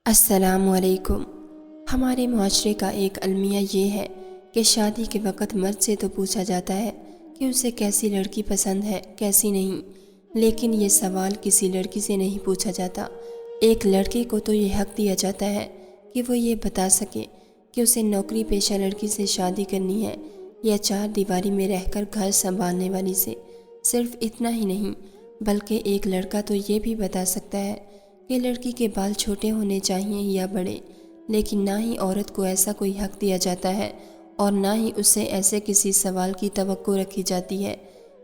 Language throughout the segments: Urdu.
السلام علیکم۔ ہمارے معاشرے کا ایک المیہ یہ ہے کہ شادی کے وقت مرد سے تو پوچھا جاتا ہے کہ اسے کیسی لڑکی پسند ہے کیسی نہیں، لیکن یہ سوال کسی لڑکی سے نہیں پوچھا جاتا۔ ایک لڑکے کو تو یہ حق دیا جاتا ہے کہ وہ یہ بتا سکے کہ اسے نوکری پیشہ لڑکی سے شادی کرنی ہے یا چار دیواری میں رہ کر گھر سنبھالنے والی سے۔ صرف اتنا ہی نہیں بلکہ ایک لڑکا تو یہ بھی بتا سکتا ہے کہ لڑکی کے بال چھوٹے ہونے چاہیے یا بڑے، لیکن نہ ہی عورت کو ایسا کوئی حق دیا جاتا ہے اور نہ ہی اس سے ایسے کسی سوال کی توقع رکھی جاتی ہے۔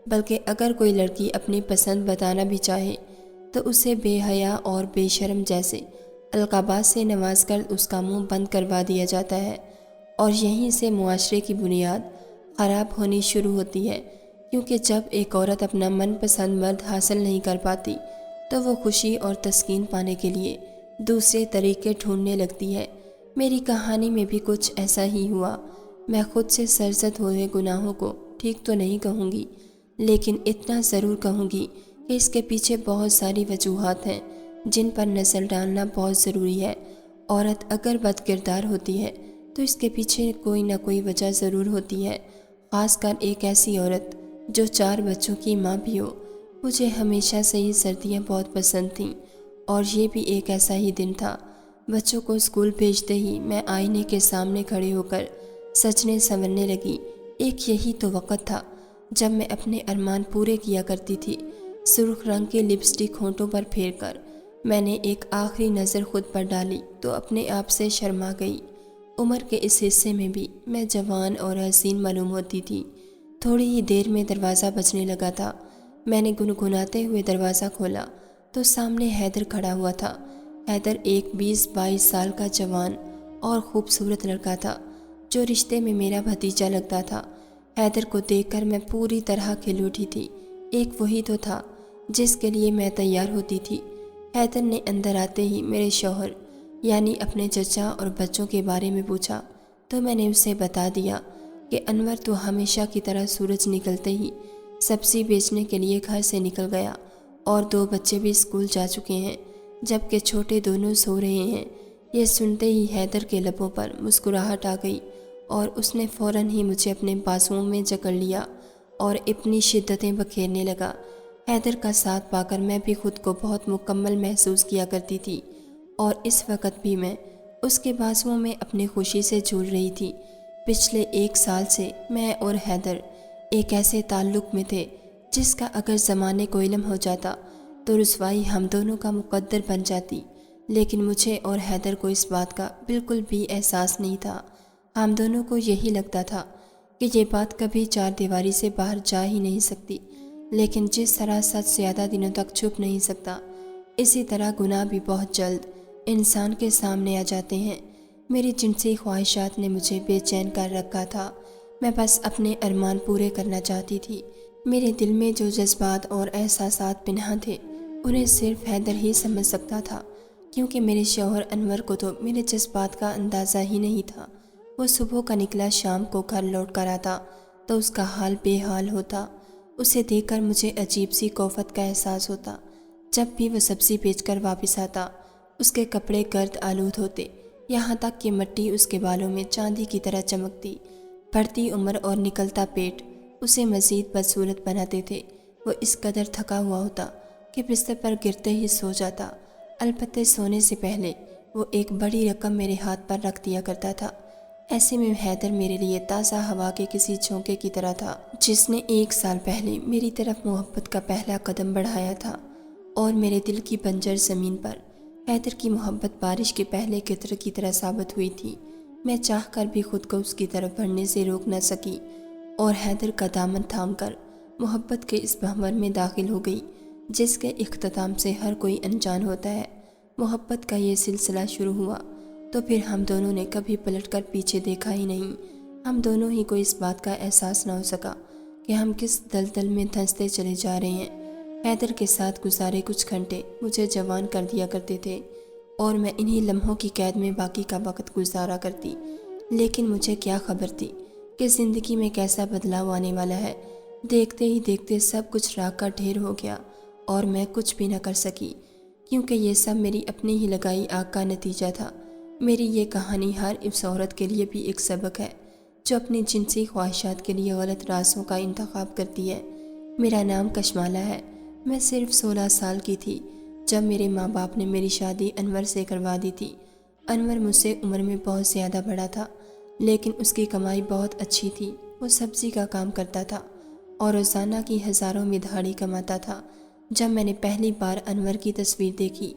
بلکہ اگر کوئی لڑکی اپنی پسند بتانا بھی چاہے تو اسے بے حیا اور بے شرم جیسے القابات سے نواز کر اس کا منہ بند کروا دیا جاتا ہے، اور یہیں سے معاشرے کی بنیاد خراب ہونی شروع ہوتی ہے، کیونکہ جب ایک عورت اپنا من پسند مرد حاصل نہیں کر پاتی تو وہ خوشی اور تسکین پانے کے لیے دوسرے طریقے ڈھونڈنے لگتی ہے۔ میری کہانی میں بھی کچھ ایسا ہی ہوا۔ میں خود سے سرزد ہوئے گناہوں کو ٹھیک تو نہیں کہوں گی، لیکن اتنا ضرور کہوں گی کہ اس کے پیچھے بہت ساری وجوہات ہیں جن پر نظر ڈالنا بہت ضروری ہے۔ عورت اگر بد کردار ہوتی ہے تو اس کے پیچھے کوئی نہ کوئی وجہ ضرور ہوتی ہے، خاص کر ایک ایسی عورت جو 4 بچوں کی ماں بھی ہو۔ مجھے ہمیشہ سے ہی سردیاں بہت پسند تھیں، اور یہ بھی ایک ایسا ہی دن تھا۔ بچوں کو اسکول بھیجتے ہی میں آئینے کے سامنے کھڑے ہو کر سجنے سنورنے لگی۔ ایک یہی تو وقت تھا جب میں اپنے ارمان پورے کیا کرتی تھی۔ سرخ رنگ کے لپسٹک ہونٹوں پر پھیر کر میں نے ایک آخری نظر خود پر ڈالی تو اپنے آپ سے شرما گئی۔ عمر کے اس حصے میں بھی میں جوان اور حسین معلوم ہوتی تھی۔ تھوڑی ہی دیر میں دروازہ بجنے لگا تھا۔ میں نے گنگناتے ہوئے دروازہ کھولا تو سامنے حیدر کھڑا ہوا تھا۔ حیدر ایک 20-22 سال کا جوان اور خوبصورت لڑکا تھا جو رشتے میں میرا بھتیجا لگتا تھا۔ حیدر کو دیکھ کر میں پوری طرح کھل اٹھی تھی۔ ایک وہی تو تھا جس کے لیے میں تیار ہوتی تھی۔ حیدر نے اندر آتے ہی میرے شوہر یعنی اپنے چچا اور بچوں کے بارے میں پوچھا تو میں نے اسے بتا دیا کہ انور تو ہمیشہ کی طرح سورج نکلتے ہی سبزی بیچنے کے لیے گھر سے نکل گیا، اور 2 بچے بھی اسکول جا چکے ہیں جبکہ چھوٹے دونوں سو رہے ہیں۔ یہ سنتے ہی حیدر کے لبوں پر مسکراہٹ آ گئی اور اس نے فوراً ہی مجھے اپنے بازوؤں میں جکڑ لیا اور اپنی شدتیں بکھیرنے لگا۔ حیدر کا ساتھ پا کر میں بھی خود کو بہت مکمل محسوس کیا کرتی تھی، اور اس وقت بھی میں اس کے بازوؤں میں اپنی خوشی سے جھول رہی تھی۔ پچھلے 1 سال سے میں اور حیدر ایک ایسے تعلق میں تھے جس کا اگر زمانے کو علم ہو جاتا تو رسوائی ہم دونوں کا مقدر بن جاتی، لیکن مجھے اور حیدر کو اس بات کا بالکل بھی احساس نہیں تھا۔ ہم دونوں کو یہی لگتا تھا کہ یہ بات کبھی 4 دیواری سے باہر جا ہی نہیں سکتی، لیکن جس طرح سچ زیادہ دنوں تک چھپ نہیں سکتا، اسی طرح گناہ بھی بہت جلد انسان کے سامنے آ جاتے ہیں۔ میری جنسی خواہشات نے مجھے بے چین کر رکھا تھا۔ میں بس اپنے ارمان پورے کرنا چاہتی تھی۔ میرے دل میں جو جذبات اور احساسات پنہاں تھے انہیں صرف حیدر ہی سمجھ سکتا تھا، کیونکہ میرے شوہر انور کو تو میرے جذبات کا اندازہ ہی نہیں تھا۔ وہ صبح کا نکلا شام کو گھر لوٹ کر آتا تو اس کا حال بے حال ہوتا۔ اسے دیکھ کر مجھے عجیب سی کوفت کا احساس ہوتا۔ جب بھی وہ سبزی بیچ کر واپس آتا اس کے کپڑے گرد آلود ہوتے، یہاں تک کہ مٹی اس کے بالوں میں چاندی کی طرح چمکتی۔ بڑھتی عمر اور نکلتا پیٹ اسے مزید بدصورت بناتے تھے۔ وہ اس قدر تھکا ہوا ہوتا کہ بستر پر گرتے ہی سو جاتا۔ البتہ سونے سے پہلے وہ ایک بڑی رقم میرے ہاتھ پر رکھ دیا کرتا تھا۔ ایسے میں حیدر میرے لیے تازہ ہوا کے کسی جھونکے کی طرح تھا جس نے 1 سال پہلے میری طرف محبت کا پہلا قدم بڑھایا تھا، اور میرے دل کی بنجر زمین پر حیدر کی محبت بارش کے پہلے قطرے کی طرح ثابت ہوئی تھی۔ میں چاہ کر بھی خود کو اس کی طرف بڑھنے سے روک نہ سکی، اور حیدر کا دامن تھام کر محبت کے اس بہمر میں داخل ہو گئی جس کے اختتام سے ہر کوئی انجان ہوتا ہے۔ محبت کا یہ سلسلہ شروع ہوا تو پھر ہم دونوں نے کبھی پلٹ کر پیچھے دیکھا ہی نہیں۔ ہم دونوں ہی کو اس بات کا احساس نہ ہو سکا کہ ہم کس دلدل میں دھنستے چلے جا رہے ہیں۔ حیدر کے ساتھ گزارے کچھ گھنٹے مجھے جوان کر دیا کرتے تھے، اور میں انہی لمحوں کی قید میں باقی کا وقت گزارا کرتی، لیکن مجھے کیا خبر تھی کہ زندگی میں کیسا بدلاؤ آنے والا ہے۔ دیکھتے ہی دیکھتے سب کچھ راکھ کا ڈھیر ہو گیا اور میں کچھ بھی نہ کر سکی، کیونکہ یہ سب میری اپنی ہی لگائی آگ کا نتیجہ تھا۔ میری یہ کہانی ہر اس عورت کے لیے بھی ایک سبق ہے جو اپنی جنسی خواہشات کے لیے غلط راستوں کا انتخاب کرتی ہے۔ میرا نام کشمالہ ہے۔ میں صرف 16 سال کی تھی جب میرے ماں باپ نے میری شادی انور سے کروا دی تھی۔ انور مجھ سے عمر میں بہت زیادہ بڑا تھا، لیکن اس کی کمائی بہت اچھی تھی۔ وہ سبزی کا کام کرتا تھا اور روزانہ کی ہزاروں میں دہاڑی کماتا تھا۔ جب میں نے پہلی بار انور کی تصویر دیکھی،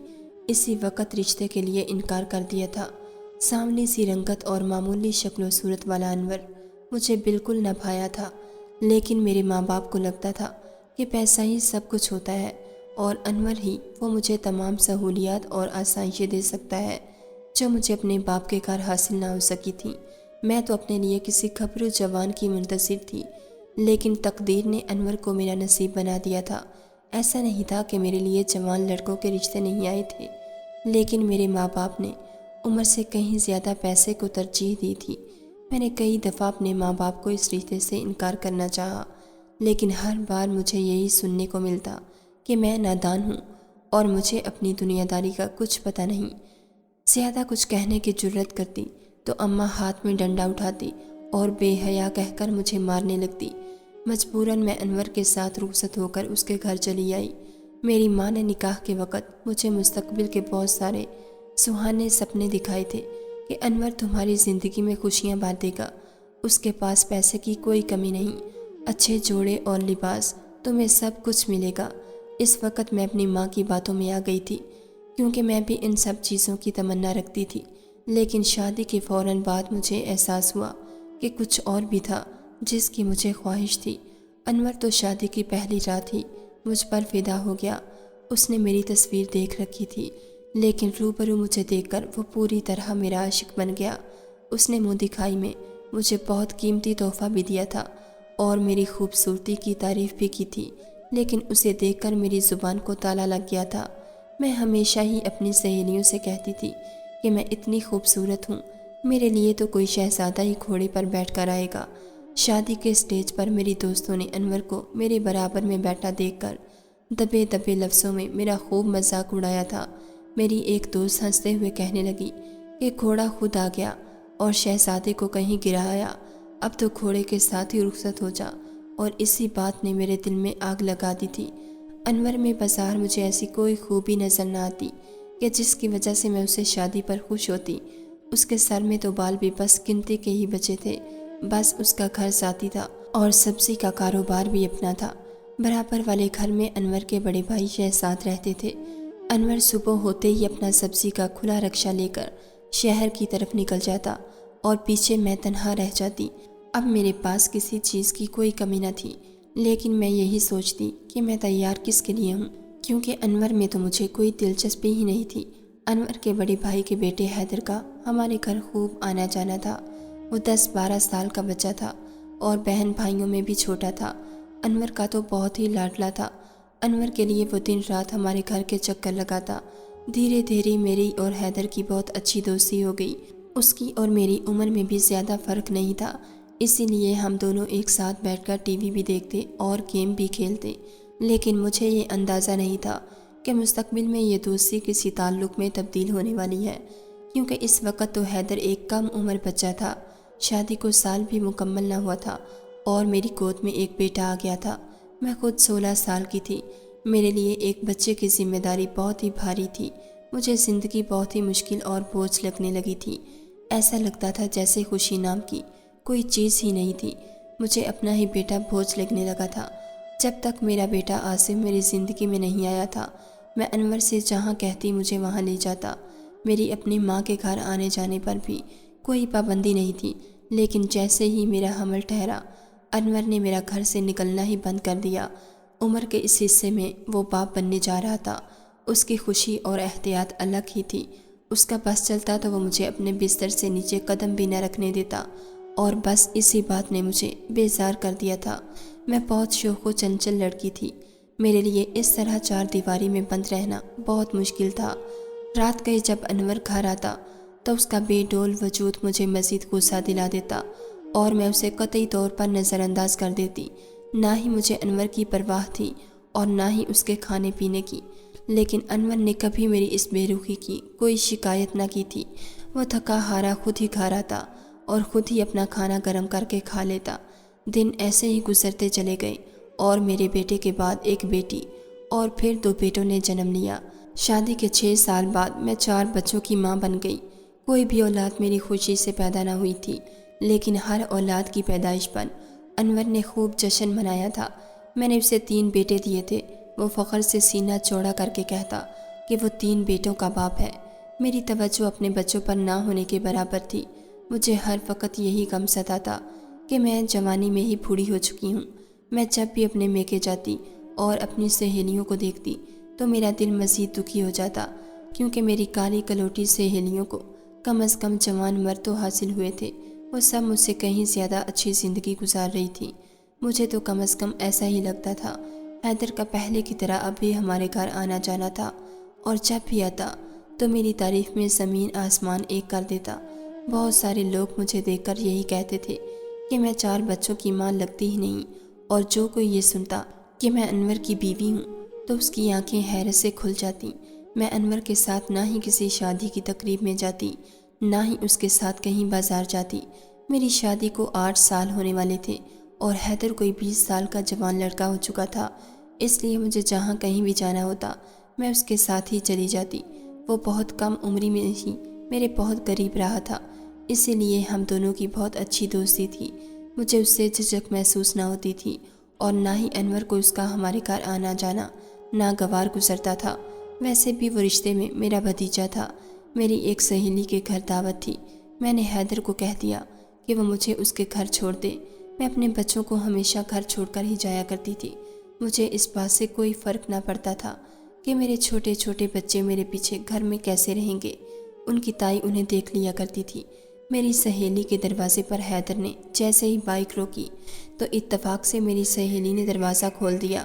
اسی وقت رشتے کے لیے انکار کر دیا تھا۔ سامنے سی رنگت اور معمولی شکل و صورت والا انور مجھے بالکل نہ بھایا تھا، لیکن میرے ماں باپ کو لگتا تھا کہ پیسہ ہی سب کچھ ہوتا ہے اور انور ہی وہ مجھے تمام سہولیات اور آسائشیں دے سکتا ہے جو مجھے اپنے باپ کے گھر حاصل نہ ہو سکی تھیں۔ میں تو اپنے لیے کسی گھبرو جوان کی منتظر تھی، لیکن تقدیر نے انور کو میرا نصیب بنا دیا تھا۔ ایسا نہیں تھا کہ میرے لیے جوان لڑکوں کے رشتے نہیں آئے تھے، لیکن میرے ماں باپ نے عمر سے کہیں زیادہ پیسے کو ترجیح دی تھی۔ میں نے کئی دفعہ اپنے ماں باپ کو اس رشتے سے انکار کرنا چاہا، لیکن ہر بار مجھے یہی سننے کو ملتا کہ میں نادان ہوں اور مجھے اپنی دنیا داری کا کچھ پتہ نہیں۔ زیادہ کچھ کہنے کی جرت کرتی تو اماں ہاتھ میں ڈنڈا اٹھاتی اور بے حیا کہہ کر مجھے مارنے لگتی۔ مجبوراً میں انور کے ساتھ رخصت ہو کر اس کے گھر چلی آئی۔ میری ماں نے نکاح کے وقت مجھے مستقبل کے بہت سارے سہانے سپنے دکھائے تھے کہ انور تمہاری زندگی میں خوشیاں بانٹے گا، اس کے پاس پیسے کی کوئی کمی نہیں، اچھے جوڑے اور لباس، تمہیں سب کچھ ملے گا۔ اس وقت میں اپنی ماں کی باتوں میں آ گئی تھی، کیونکہ میں بھی ان سب چیزوں کی تمنا رکھتی تھی، لیکن شادی کے فوراً بعد مجھے احساس ہوا کہ کچھ اور بھی تھا جس کی مجھے خواہش تھی۔ انور تو شادی کی پہلی رات ہی مجھ پر فدا ہو گیا۔ اس نے میری تصویر دیکھ رکھی تھی، لیکن روبرو مجھے دیکھ کر وہ پوری طرح میرا عاشق بن گیا۔ اس نے منہ دکھائی میں مجھے بہت قیمتی تحفہ بھی دیا تھا اور میری خوبصورتی کی تعریف بھی کی تھی، لیکن اسے دیکھ کر میری زبان کو تالا لگ گیا تھا۔ میں ہمیشہ ہی اپنی سہیلیوں سے کہتی تھی کہ میں اتنی خوبصورت ہوں، میرے لیے تو کوئی شہزادہ ہی گھوڑے پر بیٹھ کر آئے گا۔ شادی کے اسٹیج پر میری دوستوں نے انور کو میرے برابر میں بیٹھا دیکھ کر دبے دبے لفظوں میں میرا خوب مذاق اڑایا تھا۔ میری ایک دوست ہنستے ہوئے کہنے لگی کہ گھوڑا خود آ گیا اور شہزادے کو کہیں گرا آیا، اب تو گھوڑے کے ساتھ ہی رخصت ہو جا، اور اسی بات نے میرے دل میں آگ لگا دی تھی۔ انور میں بظاہر مجھے ایسی کوئی خوبی نظر نہ آتی کہ جس کی وجہ سے میں اسے شادی پر خوش ہوتی۔ اس کے سر میں تو بال بھی بس گنتی کے ہی بچے تھے، بس اس کا گھر ذاتی تھا اور سبزی کا کاروبار بھی اپنا تھا۔ برابر والے گھر میں انور کے بڑے بھائی شہزاد رہتے تھے۔ انور صبح ہوتے ہی اپنا سبزی کا کھلا رکشہ لے کر شہر کی طرف نکل جاتا اور پیچھے میں تنہا رہ جاتی۔ اب میرے پاس کسی چیز کی کوئی کمی نہ تھی، لیکن میں یہی سوچتی کہ میں تیار کس کے لیے ہوں، کیونکہ انور میں تو مجھے کوئی دلچسپی ہی نہیں تھی۔ انور کے بڑے بھائی کے بیٹے حیدر کا ہمارے گھر خوب آنا جانا تھا۔ وہ 10-12 سال کا بچہ تھا اور بہن بھائیوں میں بھی چھوٹا تھا۔ انور کا تو بہت ہی لاڈلا تھا۔ انور کے لیے وہ دن رات ہمارے گھر کے چکر لگاتا۔ دھیرے دھیرے میری اور حیدر کی بہت اچھی دوستی ہو گئی۔ اس کی اور میری عمر میں بھی زیادہ فرق نہیں تھا، اسی لیے ہم دونوں ایک ساتھ بیٹھ کر ٹی وی بھی دیکھتے اور گیم بھی کھیلتے۔ لیکن مجھے یہ اندازہ نہیں تھا کہ مستقبل میں یہ دوستی کسی تعلق میں تبدیل ہونے والی ہے، کیونکہ اس وقت تو حیدر ایک کم عمر بچہ تھا، شادی کو سال بھی مکمل نہ ہوا تھا اور میری گود میں ایک بیٹا آ گیا تھا۔ میں خود 16 سال کی تھی۔ میرے لیے ایک بچے کی ذمہ داری بہت ہی بھاری تھی۔ مجھے زندگی بہت ہی مشکل اور بوجھ لگنے لگی تھی۔ ایسا لگتا تھا جیسے خوشی نام کی کوئی چیز ہی نہیں تھی۔ مجھے اپنا ہی بیٹا بوجھ لگنے لگا تھا۔ جب تک میرا بیٹا عاصم میری زندگی میں نہیں آیا تھا، میں انور سے جہاں کہتی مجھے وہاں لے جاتا۔ میری اپنی ماں کے گھر آنے جانے پر بھی کوئی پابندی نہیں تھی، لیکن جیسے ہی میرا حمل ٹھہرا، انور نے میرا گھر سے نکلنا ہی بند کر دیا۔ عمر کے اس حصے میں وہ باپ بننے جا رہا تھا۔ اس کی خوشی اور احتیاط الگ ہی تھی۔ اس کا بس چلتا تو وہ مجھے اپنے بستر سے نیچے قدم بھی نہ رکھنے دیتا، اور بس اسی بات نے مجھے بیزار کر دیا تھا۔ میں بہت شوخ و چنچل لڑکی تھی۔ میرے لیے اس طرح چار دیواری میں بند رہنا بہت مشکل تھا۔ رات گئے جب انور گھر آتا تو اس کا بے ڈول وجود مجھے مزید غصہ دلا دیتا اور میں اسے قطعی طور پر نظر انداز کر دیتی۔ نہ ہی مجھے انور کی پرواہ تھی اور نہ ہی اس کے کھانے پینے کی۔ لیکن انور نے کبھی میری اس بے رخی کی کوئی شکایت نہ کی تھی۔ وہ تھکا ہارا خود ہی کھا رہا تھا اور خود ہی اپنا کھانا گرم کر کے کھا لیتا۔ دن ایسے ہی گزرتے چلے گئے اور میرے بیٹے کے بعد ایک بیٹی اور پھر 2 بیٹوں نے جنم لیا۔ شادی کے 6 سال بعد میں 4 بچوں کی ماں بن گئی۔ کوئی بھی اولاد میری خوشی سے پیدا نہ ہوئی تھی، لیکن ہر اولاد کی پیدائش پر انور نے خوب جشن منایا تھا۔ میں نے اسے 3 بیٹے دیے تھے۔ وہ فخر سے سینہ چوڑا کر کے کہتا کہ وہ 3 بیٹوں کا باپ ہے۔ میری توجہ اپنے بچوں پر نہ ہونے کے برابر تھی۔ مجھے ہر وقت یہی غم ستاتا کہ میں جوانی میں ہی بوڑھی ہو چکی ہوں۔ میں جب بھی اپنے میکے جاتی اور اپنی سہیلیوں کو دیکھتی تو میرا دل مزید دکھی ہو جاتا، کیونکہ میری کالی کلوٹی سہیلیوں کو کم از کم جوان مرد تو حاصل ہوئے تھے۔ وہ سب مجھ سے کہیں زیادہ اچھی زندگی گزار رہی تھی۔ مجھے تو کم از کم ایسا ہی لگتا تھا۔ حیدر کا پہلے کی طرح اب بھی ہمارے گھر آنا جانا تھا، اور جب بھی آتا تو میری تعریف میں زمین آسمان ایک کر دیتا۔ بہت سارے لوگ مجھے دیکھ کر یہی کہتے تھے کہ میں 4 بچوں کی ماں لگتی ہی نہیں، اور جو کوئی یہ سنتا کہ میں انور کی بیوی ہوں تو اس کی آنکھیں حیرت سے کھل جاتیں۔ میں انور کے ساتھ نہ ہی کسی شادی کی تقریب میں جاتی، نہ ہی اس کے ساتھ کہیں بازار جاتی۔ میری شادی کو 8 سال ہونے والے تھے اور حیدر کوئی 20 سال کا جوان لڑکا ہو چکا تھا، اس لیے مجھے جہاں کہیں بھی جانا ہوتا میں اس کے ساتھ ہی چلی جاتی۔ وہ بہت کم عمری میں ہی میرے بہت قریب رہا تھا، اسی لیے ہم دونوں کی بہت اچھی دوستی تھی۔ مجھے اس سے جھجک محسوس نہ ہوتی تھی، اور نہ ہی انور کو اس کا ہمارے گھر آنا جانا ناگوار گزرتا تھا۔ ویسے بھی وہ رشتے میں میرا بھتیجا تھا۔ میری ایک سہیلی کے گھر دعوت تھی۔ میں نے حیدر کو کہہ دیا کہ وہ مجھے اس کے گھر چھوڑ دے۔ میں اپنے بچوں کو ہمیشہ گھر چھوڑ کر ہی جایا کرتی تھی۔ مجھے اس بات سے کوئی فرق نہ پڑتا تھا کہ میرے چھوٹے چھوٹے بچے میرے پیچھے گھر میں کیسے رہیں گے۔ ان کی تائی انہیں دیکھ لیا کرتی تھی۔ میری سہیلی کے دروازے پر حیدر نے جیسے ہی بائک روکی تو اتفاق سے میری سہیلی نے دروازہ کھول دیا۔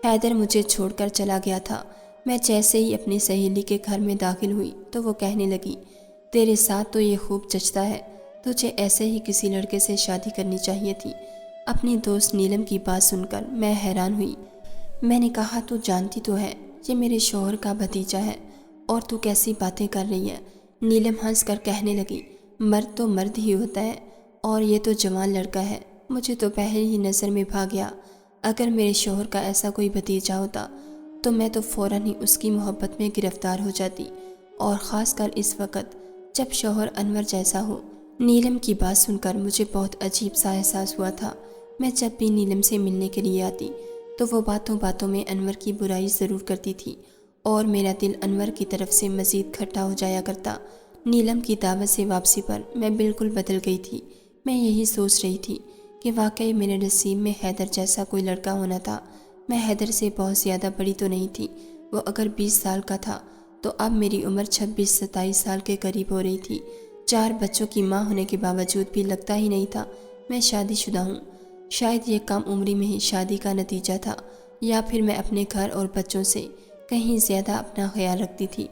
حیدر مجھے چھوڑ کر چلا گیا تھا۔ میں جیسے ہی اپنی سہیلی کے گھر میں داخل ہوئی تو وہ کہنے لگی، تیرے ساتھ تو یہ خوب جچتا ہے، تجھے ایسے ہی کسی لڑکے سے شادی کرنی چاہیے تھی۔ اپنی دوست نیلم کی بات سن کر میں حیران ہوئی۔ میں نے کہا، تو جانتی تو ہے یہ میرے شوہر کا بھتیجا ہے، اور تو کیسی باتیں کر رہی ہے؟ نیلم ہنس کر کہنے لگی، مرد تو مرد ہی ہوتا ہے، اور یہ تو جوان لڑکا ہے۔ مجھے تو پہلے ہی نظر میں بھا گیا۔ اگر میرے شوہر کا ایسا کوئی بھتیجا ہوتا تو میں تو فوراً ہی اس کی محبت میں گرفتار ہو جاتی، اور خاص کر اس وقت جب شوہر انور جیسا ہو۔ نیلم کی بات سن کر مجھے بہت عجیب سا احساس ہوا تھا۔ میں جب بھی نیلم سے ملنے کے لیے آتی تو وہ باتوں باتوں میں انور کی برائی ضرور کرتی تھی، اور میرا دل انور کی طرف سے مزید کھٹا ہو جایا کرتا۔ نیلم کی دعوت سے واپسی پر میں بالکل بدل گئی تھی۔ میں یہی سوچ رہی تھی کہ واقعی میرے نصیب میں حیدر جیسا کوئی لڑکا ہونا تھا۔ میں حیدر سے بہت زیادہ بڑی تو نہیں تھی۔ وہ اگر 20 سال کا تھا تو اب میری عمر 26-27 سال کے قریب ہو رہی تھی۔ 4 بچوں کی ماں ہونے کے باوجود بھی لگتا ہی نہیں تھا میں شادی شدہ ہوں۔ شاید یہ کم عمری میں ہی شادی کا نتیجہ تھا، یا پھر میں اپنے گھر اور بچوں سے کہیں زیادہ اپنا خیال رکھتی تھی۔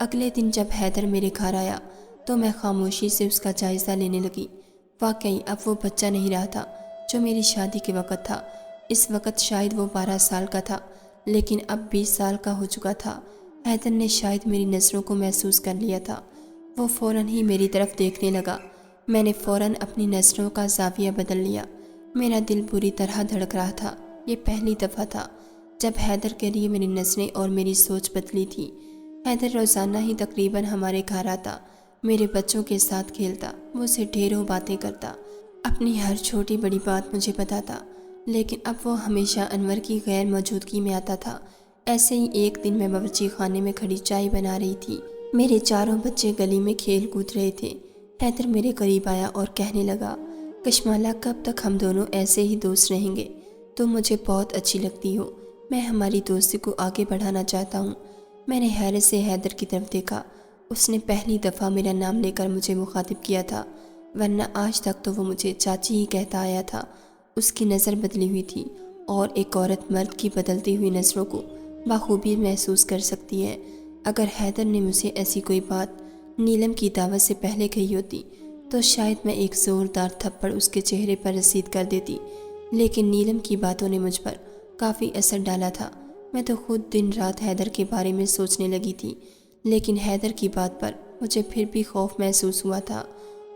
اگلے دن جب حیدر میرے گھر آیا تو میں خاموشی سے اس کا جائزہ لینے لگی۔ واقعی اب وہ بچہ نہیں رہا تھا جو میری شادی کے وقت تھا۔ اس وقت شاید وہ 12 سال کا تھا، لیکن اب 20 سال کا ہو چکا تھا۔ حیدر نے شاید میری نظروں کو محسوس کر لیا تھا۔ وہ فوراً ہی میری طرف دیکھنے لگا۔ میں نے فوراً اپنی نظروں کا زاویہ بدل لیا۔ میرا دل بری طرح دھڑک رہا تھا۔ یہ پہلی دفعہ تھا جب حیدر کے لیے میری نظریں اور میری سوچ بدلی تھی۔ حیدر روزانہ ہی تقریباً ہمارے گھر آتا، میرے بچوں کے ساتھ کھیلتا، مجھ سے ڈھیروں باتیں کرتا، اپنی ہر چھوٹی بڑی بات مجھے بتاتا، لیکن اب وہ ہمیشہ انور کی غیر موجودگی میں آتا تھا۔ ایسے ہی ایک دن میں باورچی خانے میں کھڑی چائے بنا رہی تھی۔ میرے 4 بچے گلی میں کھیل کود رہے تھے۔ حیدر میرے قریب آیا اور کہنے لگا، کشمالہ کب تک ہم دونوں ایسے ہی دوست رہیں گے؟ تم مجھے بہت اچھی لگتی ہو، میں ہماری دوستی کو آگے بڑھانا چاہتا ہوں۔ میں نے حیرت سے حیدر کی طرف دیکھا۔ اس نے پہلی دفعہ میرا نام لے کر مجھے مخاطب کیا تھا، ورنہ آج تک تو وہ مجھے چاچی ہی کہتا آیا تھا۔ اس کی نظر بدلی ہوئی تھی، اور ایک عورت مرد کی بدلتی ہوئی نظروں کو بخوبی محسوس کر سکتی ہے۔ اگر حیدر نے مجھے ایسی کوئی بات نیلم کی دعوت سے پہلے کہی ہوتی تو شاید میں ایک زوردار تھپڑ اس کے چہرے پر رسید کر دیتی، لیکن نیلم کی باتوں نے مجھ پر کافی اثر ڈالا تھا۔ میں تو خود دن رات حیدر کے بارے میں سوچنے لگی تھی، لیکن حیدر کی بات پر مجھے پھر بھی خوف محسوس ہوا تھا۔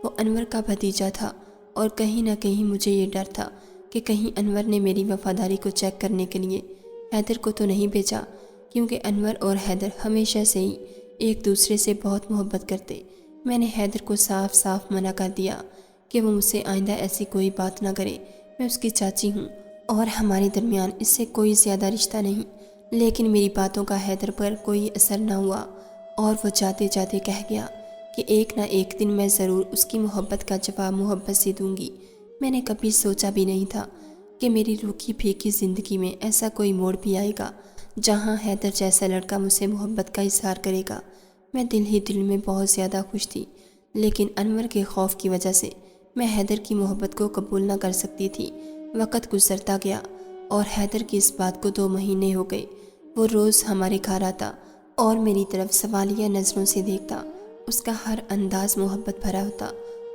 وہ انور کا بھتیجا تھا اور کہیں نہ کہیں مجھے یہ ڈر تھا کہ کہیں انور نے میری وفاداری کو چیک کرنے کے لیے حیدر کو تو نہیں بھیجا، کیونکہ انور اور حیدر ہمیشہ سے ہی ایک دوسرے سے بہت محبت کرتے۔ میں نے حیدر کو صاف صاف منع کر دیا کہ وہ مجھ سے آئندہ ایسی کوئی بات نہ کرے۔ میں اس کی چاچی ہوں اور ہمارے درمیان اس سے کوئی زیادہ رشتہ نہیں۔ لیکن میری باتوں کا حیدر پر کوئی اثر نہ ہوا اور وہ جاتے جاتے کہہ گیا کہ ایک نہ ایک دن میں ضرور اس کی محبت کا جواب محبت سے دوں گی۔ میں نے کبھی سوچا بھی نہیں تھا کہ میری روکھی پھیکی زندگی میں ایسا کوئی موڑ بھی آئے گا جہاں حیدر جیسا لڑکا مجھ سے محبت کا اظہار کرے گا۔ میں دل ہی دل میں بہت زیادہ خوش تھی، لیکن انور کے خوف کی وجہ سے میں حیدر کی محبت کو قبول نہ کر سکتی تھی۔ وقت گزرتا گیا اور حیدر کی اس بات کو 2 مہینے ہو گئے۔ وہ روز ہمارے گھر آتا اور میری طرف سوالیہ نظروں سے دیکھتا۔ اس کا ہر انداز محبت بھرا ہوتا۔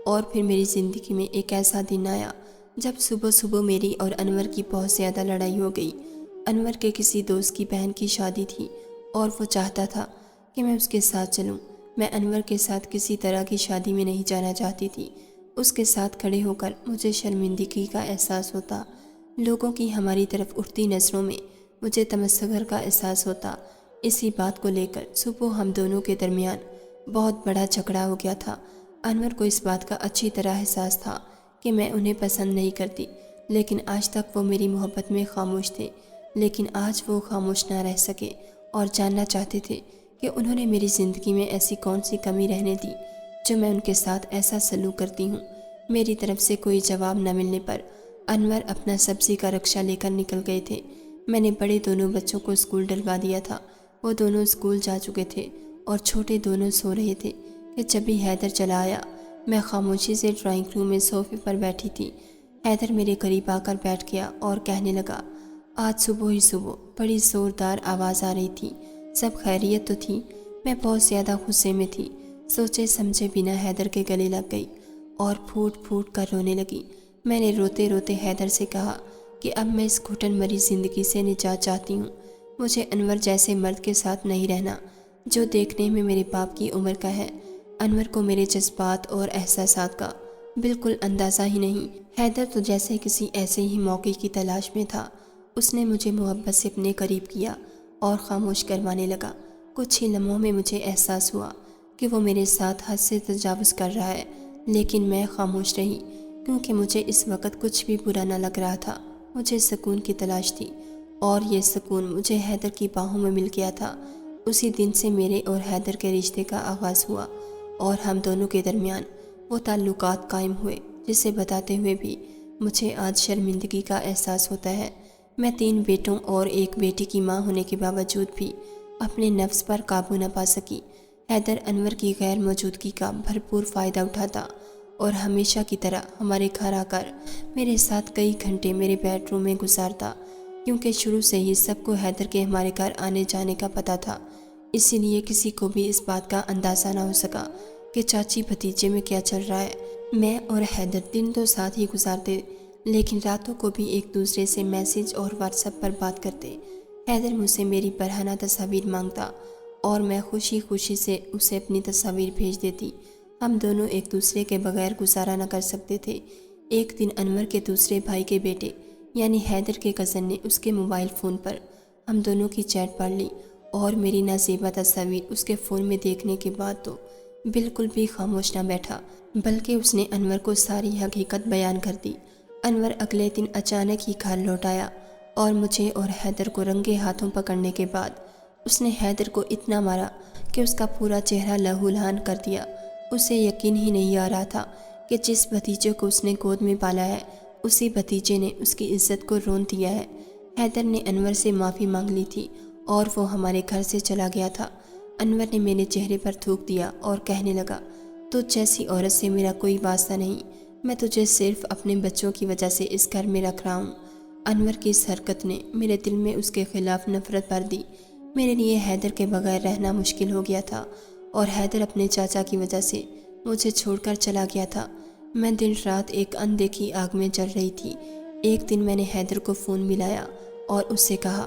اور پھر میری زندگی میں ایک ایسا دن آیا جب صبح صبح میری اور انور کی بہت زیادہ لڑائی ہو گئی۔ انور کے کسی دوست کی بہن کی شادی تھی اور وہ چاہتا تھا کہ میں اس کے ساتھ چلوں۔ میں انور کے ساتھ کسی طرح کی شادی میں نہیں جانا چاہتی تھی۔ اس کے ساتھ کھڑے ہو کر مجھے شرمندگی کا احساس ہوتا۔ لوگوں کی ہماری طرف اٹھتی نظروں میں مجھے تمسخر کا احساس ہوتا۔ اسی بات کو لے کر صبح ہم دونوں کے درمیان بہت بڑا جھگڑا ہو گیا تھا۔ انور کو اس بات کا اچھی طرح احساس تھا کہ میں انہیں پسند نہیں کرتی، لیکن آج تک وہ میری محبت میں خاموش تھے۔ لیکن آج وہ خاموش نہ رہ سکے اور جاننا چاہتے تھے کہ انہوں نے میری زندگی میں ایسی کون سی کمی رہنے دی جو میں ان کے ساتھ ایسا سلوک کرتی ہوں۔ میری طرف سے کوئی جواب نہ ملنے پر انور اپنا سبزی کا رکشہ لے کر نکل گئے تھے۔ میں نے بڑے دونوں بچوں کو اسکول ڈلوا دیا تھا۔ وہ دونوں اسکول جا چکے تھے اور چھوٹے دونوں سو رہے تھے کہ جب بھی حیدر چلا آیا۔ میں خاموشی سے ڈرائنگ روم میں صوفے پر بیٹھی تھی۔ حیدر میرے قریب آ کر بیٹھ گیا اور کہنے لگا، آج صبح ہی صبح بڑی زوردار آواز آ رہی تھی، سب خیریت تو تھی؟ میں بہت زیادہ غصے میں تھی۔ سوچے سمجھے بنا حیدر کے گلے لگ گئی اور پھوٹ پھوٹ کر رونے لگی۔ میں نے روتے روتے حیدر سے کہا کہ اب میں اس گھٹن بھری زندگی سے نجات چاہتی ہوں۔ مجھے انور جیسے مرد کے ساتھ نہیں رہنا جو دیکھنے میں میرے باپ کی عمر کا ہے۔ انور کو میرے جذبات اور احساسات کا بالکل اندازہ ہی نہیں۔ حیدر تو جیسے کسی ایسے ہی موقع کی تلاش میں تھا۔ اس نے مجھے محبت سے اپنے قریب کیا اور خاموش کروانے لگا۔ کچھ ہی لمحوں میں مجھے احساس ہوا کہ وہ میرے ساتھ حد سے تجاوز کر رہا ہے، لیکن میں خاموش رہی کیونکہ مجھے اس وقت کچھ بھی برا نہ لگ رہا تھا۔ مجھے سکون کی تلاش تھی اور یہ سکون مجھے حیدر کی باہوں میں مل گیا تھا۔ اسی دن سے میرے اور حیدر کے رشتے کا آغاز ہوا اور ہم دونوں کے درمیان وہ تعلقات قائم ہوئے جسے بتاتے ہوئے بھی مجھے آج شرمندگی کا احساس ہوتا ہے۔ میں 3 بیٹوں اور 1 بیٹی کی ماں ہونے کے باوجود بھی اپنے نفس پر قابو نہ پا سکی۔ حیدر انور کی غیر موجودگی کا بھرپور فائدہ اٹھاتا اور ہمیشہ کی طرح ہمارے گھر آ کر میرے ساتھ کئی گھنٹے میرے بیڈ روم میں گزارتا، کیونکہ شروع سے ہی سب کو حیدر کے ہمارے گھر آنے جانے کا پتہ تھا۔ اسی لیے کسی کو بھی اس بات کا اندازہ نہ ہو سکا کہ چاچی بھتیجے میں کیا چل رہا ہے۔ میں اور حیدر دن تو ساتھ ہی گزارتے، لیکن راتوں کو بھی ایک دوسرے سے میسج اور واٹس ایپ پر بات کرتے۔ حیدر مجھ سے میری برہنہ تصاویر مانگتا اور میں خوشی خوشی سے اسے اپنی تصاویر بھیج دیتی۔ ہم دونوں ایک دوسرے کے بغیر گزارا نہ کر سکتے تھے۔ ایک دن انور کے دوسرے بھائی کے بیٹے یعنی حیدر کے کزن نے اس کے موبائل فون پر ہم دونوں کی چیٹ پڑھ لی اور میری نازیبہ تصاویر اس کے فون میں دیکھنے کے بعد تو بالکل بھی خاموش نہ بیٹھا، بلکہ اس نے انور کو ساری حقیقت بیان کر دی۔ انور اگلے دن اچانک ہی گھر لوٹ آیا اور مجھے اور حیدر کو رنگے ہاتھوں پکڑنے کے بعد اس نے حیدر کو اتنا مارا کہ اس کا پورا چہرہ لہو لہان کر دیا۔ اسے یقین ہی نہیں آ رہا تھا کہ جس بھتیجے کو اس نے گود میں پالا ہے اسی بھتیجے نے اس کی عزت کو رون دیا ہے۔ حیدر نے انور سے معافی مانگ لی تھی اور وہ ہمارے گھر سے چلا گیا تھا۔ انور نے میرے چہرے پر تھوک دیا اور کہنے لگا، تجھ جیسی عورت سے میرا کوئی واسطہ نہیں، میں تجھے صرف اپنے بچوں کی وجہ سے اس گھر میں رکھ رہا ہوں۔ انور کی اس حرکت نے میرے دل میں اس کے خلاف نفرت بھر دی۔ میرے لیے حیدر کے بغیر رہنا مشکل ہو گیا تھا اور حیدر اپنے چاچا کی وجہ سے مجھے چھوڑ کر چلا گیا تھا۔ میں دن رات ایک اندیکھی آگ میں جل رہی تھی۔ ایک دن میں نے حیدر کو فون ملایا اور اس سے کہا